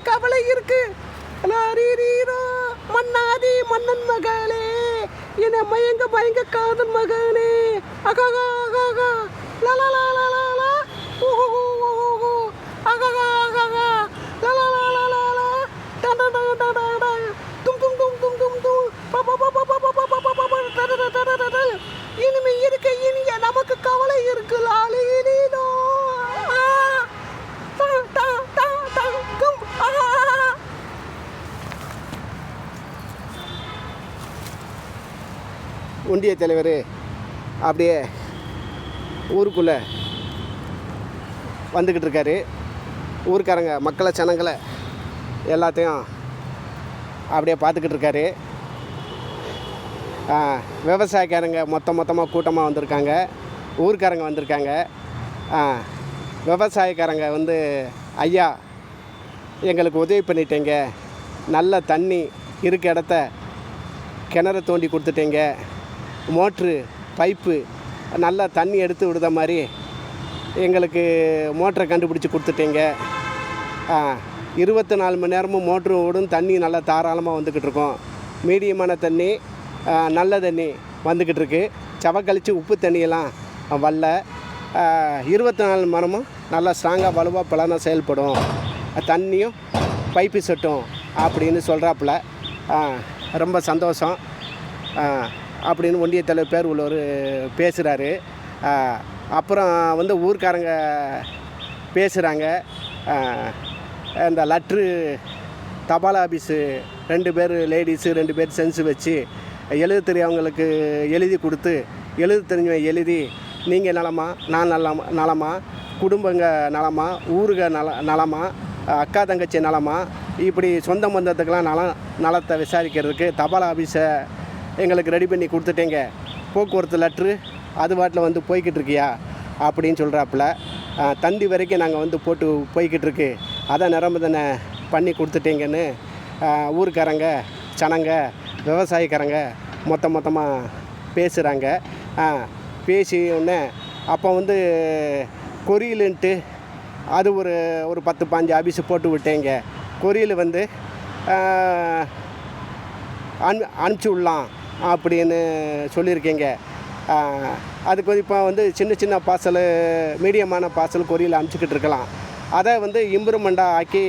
கவலை இருக்கு. லாரீரீரோ மன்னாதி மன்னன் மகளே, என மயங்க மயங்க காதல் மகனே, அககா அககா லலா லலா லலா ஓஹோ ஓஹோ அககா அககா லலா லலா லலா டட டட டட டும் டும் டும் டும் டும் டும் பா பா பா பா பா பா பா பா பா டட டட டட இனிமே இருக்க இனிய நமக்கு கவலை இருக்கு. லாலீரீரோ டா டா டா டா கும் ஆஹா. ஒன்றிய தலைவர் அப்படியே ஊருக்குள்ளே வந்துக்கிட்டு இருக்காரு. ஊருக்காரங்க மக்களை ஜனங்களை எல்லாத்தையும் அப்படியே பார்த்துக்கிட்டு இருக்காரு. விவசாயக்காரங்க மொத்தமாக கூட்டமாக வந்திருக்காங்க. ஊருக்காரங்க வந்திருக்காங்க. விவசாயக்காரங்க வந்து, ஐயா எங்களுக்கு உதவி பண்ணிட்டீங்க, நல்ல தண்ணி இருக்க இடத்த கிணறு தோண்டி கொடுத்துட்டீங்க, மோட்ரு பைப்பு நல்லா தண்ணி எடுத்து விடுத மாதிரி எங்களுக்கு மோட்டரை கண்டுபிடிச்சி கொடுத்துட்டீங்க. 24 மணி நேரமும் மோட்ரு ஓடும், தண்ணி நல்லா தாராளமாக வந்துக்கிட்டு இருக்கோம். மீடியமான தண்ணி, நல்ல தண்ணி வந்துக்கிட்டு இருக்கு. சவக்கழிச்சு உப்பு தண்ணியெல்லாம் வரல. 24 மணி நேரமும் நல்லா ஸ்ட்ராங்காக வலுவாக பலனாக செயல்படும், தண்ணியும் பைப்பு செட்டும் அப்படின்னு சொல்கிறாப்புல. ரொம்ப சந்தோஷம் அப்படின்னு ஒன்றிய தலைவர் பேர் உள்ளவர் பேசுகிறாரு. அப்புறம் வந்து ஊர்க்காரங்க பேசுகிறாங்க. இந்த லெட்ரு தபால் ஆஃபீஸு 2 பேர் லேடிஸு 2 பேர் சென்ஸு வச்சு எழுத தெரியவங்களுக்கு எழுதி கொடுத்து, எழுத தெரிஞ்சவன் எழுதி, நீங்கள் நலமா, நான் நலமா, குடும்பங்க நலமா, ஊருக நலமா, அக்கா தங்கச்சி நலமா, இப்படி சொந்த பந்தத்துக்கெலாம் நலத்தை விசாரிக்கிறதுக்கு தபால் ஆஃபீஸை எங்களுக்கு ரெடி பண்ணி கொடுத்துட்டேங்க. போக்குவரத்து லெட்ரு அது வாட்டில் வந்து போய்கிட்டு இருக்கியா அப்படின்னு சொல்கிறாப்புல. தந்தி வரைக்கும் நாங்கள் வந்து போட்டு போய்கிட்டு இருக்கு, அதை நிரம்பதனை பண்ணி கொடுத்துட்டீங்கன்னு ஊருக்காரங்க ஜனங்க விவசாயிக்காரங்க மொத்தமாக பேசுகிறாங்க. பேசி உடனே அப்போ வந்து கொரியலுன்ட்டு அது ஒரு 10-15 ஆஃபீஸு போட்டு விட்டேங்க. கொரியல் வந்து அனுப்பிச்சி விடலாம் அப்படின்னு சொல்லியிருக்கேங்க. அதுக்கு வந்து இப்போ வந்து சின்ன பார்சல், மீடியமான பார்சல் கொரியல் அனுப்பிச்சிக்கிட்டு இருக்கலாம். அதை வந்து இம்ப்ரூவ்மெண்ட்டாக ஆக்கி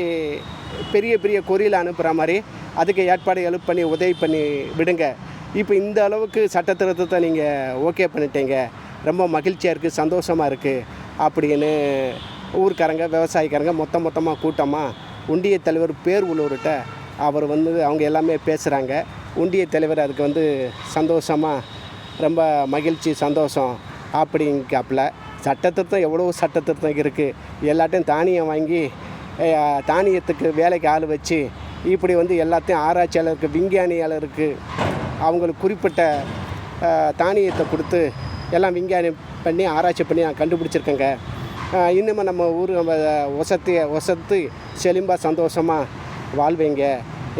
பெரிய கொரியல் அனுப்புகிற மாதிரி அதுக்கு ஏற்பாடு ஹெல்ப் பண்ணி உதவி பண்ணி விடுங்க. இப்போ இந்த அளவுக்கு சட்ட திருத்தத்தை நீங்கள் ஓகே பண்ணிட்டீங்க, ரொம்ப மகிழ்ச்சியாக இருக்குது, சந்தோஷமாக இருக்குது அப்படின்னு ஊருக்காரங்க விவசாயிக்காரங்க மொத்தமாக கூட்டமாக ஒன்றிய தலைவர் பேர் உள்ளவர்கிட்ட அவர் வந்து அவங்க எல்லாமே பேசுகிறாங்க. ஒன்றிய தலைவர் அதுக்கு வந்து சந்தோஷமாக, ரொம்ப மகிழ்ச்சி சந்தோஷம் அப்படிங்காப்புல. சட்டத்திருத்தம் எவ்வளோ சட்டத்திருத்தம் இருக்குது, எல்லாத்தையும் தானியம் வாங்கி தானியத்துக்கு வேலைக்கு ஆள் வச்சு இப்படி வந்து எல்லாத்தையும் ஆராய்ச்சியாளருக்கு விஞ்ஞானியாளருக்கு அவங்களுக்கு குறிப்பிட்ட தானியத்தை கொடுத்து எல்லாம் விஞ்ஞானி பண்ணி ஆராய்ச்சி பண்ணி நான் கண்டுபிடிச்சிருக்கேங்க. இன்னுமே நம்ம ஊர் நம்ம ஒசத்து செழிம்பாக சந்தோஷமாக வாழ்வீங்க,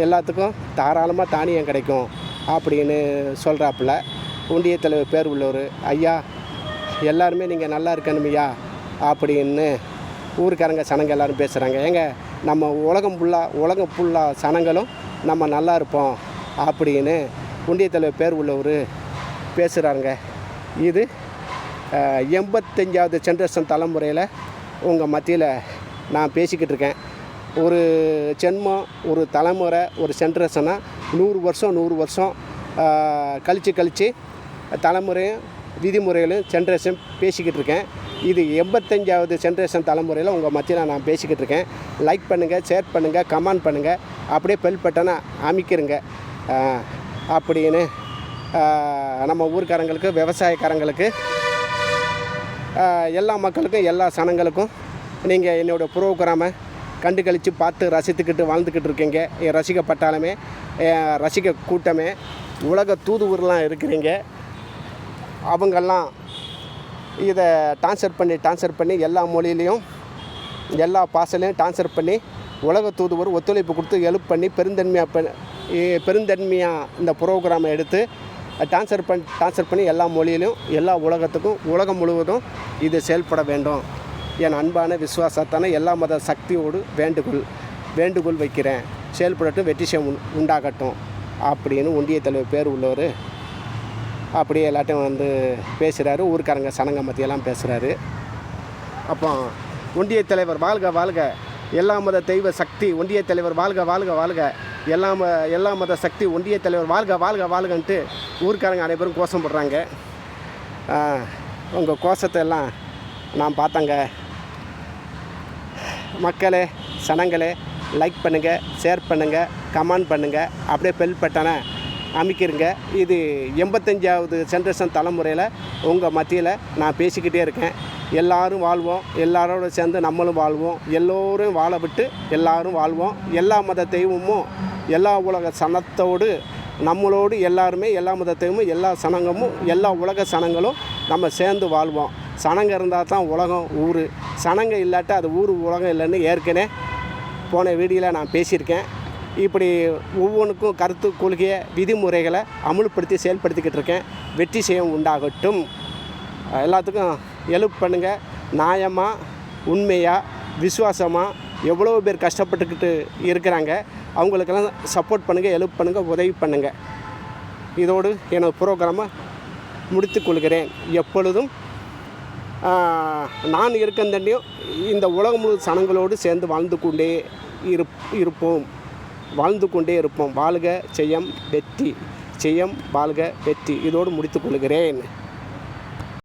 எல்லாத்துக்கும் தாராளமாக தானியம் கிடைக்கும் அப்படின்னு சொல்கிறாப்புல. ஒன்றிய தலைவர் பேர் உள்ளவர், ஐயா எல்லாருமே நீங்கள் நல்லா இருக்கணுமையா அப்படின்னு ஊருக்காரங்க சனங்க எல்லோரும் பேசுகிறாங்க. ஏங்க நம்ம உலகம் ஃபுல்லாக சனங்களும் நம்ம நல்லா இருப்போம் அப்படின்னு ஒன்றிய தலைவர் பேர் உள்ளவர் பேசுகிறாருங்க. இது 85வது ஜென்ரேஷன் தலைமுறையில் உங்கள் மத்தியில் நான் பேசிக்கிட்டு இருக்கேன். ஒரு ஜென்மம், ஒரு தலைமுறை, ஒரு ஜென்ரேஷனாக 100 வருஷம் கழித்து தலைமுறையும் விதிமுறைகளும் ஜென்ரேஷன் பேசிக்கிட்டு இருக்கேன். இது 85வது ஜென்ரேஷன் தலைமுறையில் உங்கள் மத்தியில் நான் பேசிக்கிட்டு இருக்கேன். லைக் பண்ணுங்கள், ஷேர் பண்ணுங்கள், கமெண்ட் பண்ணுங்கள், அப்படியே பெல் பட்டனை அமைக்கிறங்க அப்படின்னு நம்ம ஊர்க்காரங்களுக்கு விவசாயக்காரங்களுக்கு எல்லா மக்களுக்கும் எல்லா சனங்களுக்கும் நீங்கள் என்னோடய ப்ரோக்ராமை கண்டு கழித்து பார்த்து ரசித்துக்கிட்டு வாழ்ந்துக்கிட்டு இருக்கீங்க. என் ரசிக பட்டாளமே, ரசிக கூட்டமே, உலக தூதுவரெலாம் இருக்கிறீங்க. அவங்கெல்லாம் இதை ட்ரான்ஸ்ஃபர் பண்ணி எல்லா மொழியிலையும் எல்லா பாசலையும் ட்ரான்ஸ்ஃபர் பண்ணி உலக தூதுவர் ஒத்துழைப்பு கொடுத்து ஹெல்ப் பண்ணி பெருந்தன்மையாக இந்த ப்ரோக்ராமை எடுத்து ட்ரான்ஸ்ஃபர் பண்ணி எல்லா மொழியிலும் எல்லா உலகத்துக்கும் உலகம் முழுவதும் இது செயல்பட வேண்டும். என் அன்பான விசுவாசத்தான எல்லா மத சக்தியோடு வேண்டுகோள். வேண்டுகோள் வைக்கிறேன். செயல்படட்டும், வெற்றி செய்ய உண்டாகட்டும் அப்படின்னு ஒன்றிய தலைவர் பேர் உள்ளவர் அப்படியே எல்லாட்டையும் வந்து பேசுகிறாரு. ஊருக்காரங்க சனங்க மத்தியெல்லாம் பேசுகிறாரு. அப்போ ஒன்றிய தலைவர் வாழ்க வாழ்க, எல்லா மத தெய்வ சக்தி ஒன்றிய தலைவர் வாழ்க வாழ்க வாழ்க, எல்லா மத சக்தி ஒன்றிய தலைவர் வாழ்க வாழ்க வாழ்கன்ட்டு ஊருக்காரங்க அனைவரும் கோஷம் போடுறாங்க. உங்கள் கோஷத்தை எல்லாம் நான் பார்த்தேங்க. மக்களே, சனங்களே, லைக் பண்ணுங்கள், ஷேர் பண்ணுங்கள், கமெண்ட் பண்ணுங்கள், அப்படியே பெல் பட்டனை அமைக்கிறங்க. இது 85வது ஜென்ரேஷன் தலைமுறையில் உங்கள் மத்தியில் நான் பேசிக்கிட்டே இருக்கேன். எல்லோரும் வாழ்வோம், எல்லாரோட சேர்ந்து நம்மளும் வாழ்வோம், எல்லோரும் வாழ விட்டு எல்லோரும் வாழ்வோம். எல்லா மத தெய்வமும் எல்லா உலக சனத்தோடு நம்மளோடு எல்லாருமே, எல்லா மத தெய்வமும் எல்லா சனங்கமும் எல்லா உலக சனங்களும் நம்ம சேர்ந்து வாழ்வோம். சனங்க இருந்தால் தான் உலகம் ஊர், சனங்க இல்லாட்டா அது ஊர் உலகம் இல்லைன்னு ஏற்கனவே போன வீடியோவில் நான் பேசியிருக்கேன். இப்படி ஒவ்வொன்றுக்கும் கருத்து, கொள்கையை, விதிமுறைகளை அமுல்படுத்தி செயல்படுத்திக்கிட்டு இருக்கேன். வெற்றி செய்ய உண்டாகட்டும். எல்லாத்துக்கும் ஹெல்ப் பண்ணுங்கள். நியாயமாக, உண்மையாக, விசுவாசமாக எவ்வளோ பேர் கஷ்டப்பட்டுக்கிட்டு இருக்கிறாங்க. அவங்களுக்கெல்லாம் சப்போர்ட் பண்ணுங்கள், ஹெல்ப் பண்ணுங்கள், உதவி பண்ணுங்கள். இதோடு எனது ப்ரோக்ராமை முடித்து கொள்கிறேன். எப்பொழுதும் நான் இருக்கந்தண்டையும் இந்த உலகம் முழு சனங்களோடு சேர்ந்து வாழ்ந்து கொண்டே இருப்போம். வாழ்க, ஜெயம், வெற்றி. ஜெயம், வாழ்க, வெற்றி. இதோடு முடித்து கொள்கிறேன்.